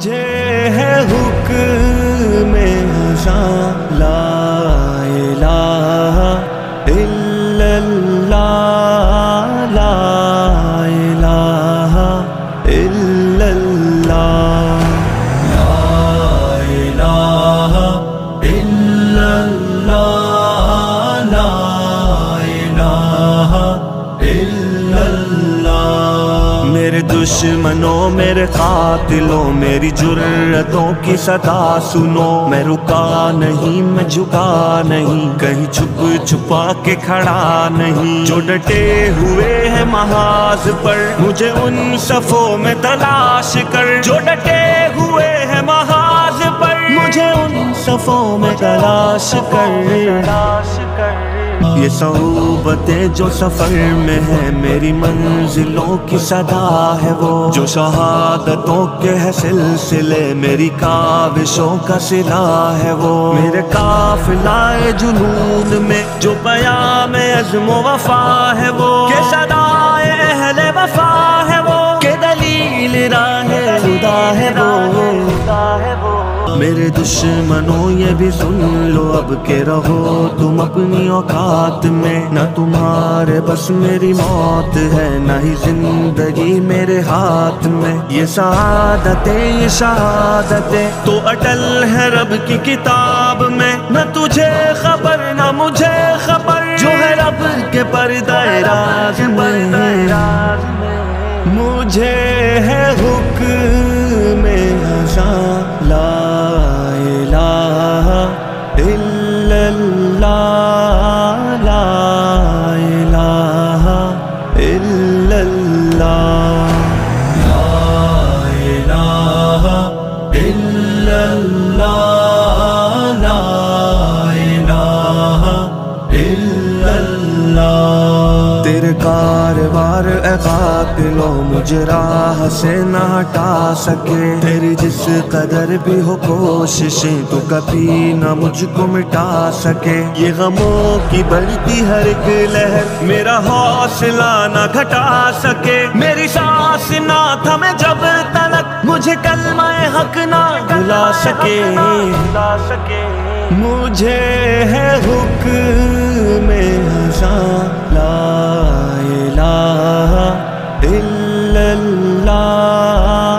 مجھے ہے حکم ازاں لا الہ الا اللہ لا الہ الا اللہ لا الہ الا اللہ لا الہ الا اللہ۔ میرے دشمنوں میرے قاتلوں میری جرتوں کی صدا سنو، میں رکا نہیں میں جھکا نہیں، کہیں چھپ چھپا کے کھڑا نہیں، جو ڈٹے ہوئے ہیں محاذ پر مجھے ان صفوں میں تلاش کر، جو ڈٹے ہوئے ہیں محاذ پر مجھے ان صفوں میں تلاش کر۔ یہ صحبتیں جو سفر میں ہے میری منزلوں کی صدا ہے وہ، جو شہادتوں کے ہے سلسلے میری کاوشوں کا صلہ ہے وہ، میرے قافلہ جنون میں جو پیام عزم و وفا ہے وہ، کہ صدائے اہل وفا ہے وہ، کہ دلیل راہ خدا ہے وہ۔ میرے دشمنوں یہ بھی سن لو اب کہ رہو تم اپنی اوقات میں، نہ تمہارے بس میری موت ہے نہ ہی زندگی میرے ہاتھ میں، یہ سعادتیں یہ شہادتیں تو اٹل ہے رب کی کتاب میں، نہ تجھے خبر نہ مجھے خبر جو ہے رب کے پردہ راز میں۔ مجھے ہے حکم ازاں لا الہ الا اللہ لا الہ الا اللہ لا الہ الا اللہ لا الہ الا اللہ۔ تیرے کاروار اے قاتلوں مجھے راہ سے نہ ہٹا سکے، تیری جس قدر بھی ہو کوششیں تو کبھی نہ مجھ کو مٹا سکے، یہ غموں کی بڑھتی ہر ایک لہر میرا حوصلہ نہ گھٹا سکے، میری سانس نہ تھمے جب تلک مجھے کلمہ حق نہ بھلا سکے۔ مجھے ہے حکم ازاں لا الہ الا اللہ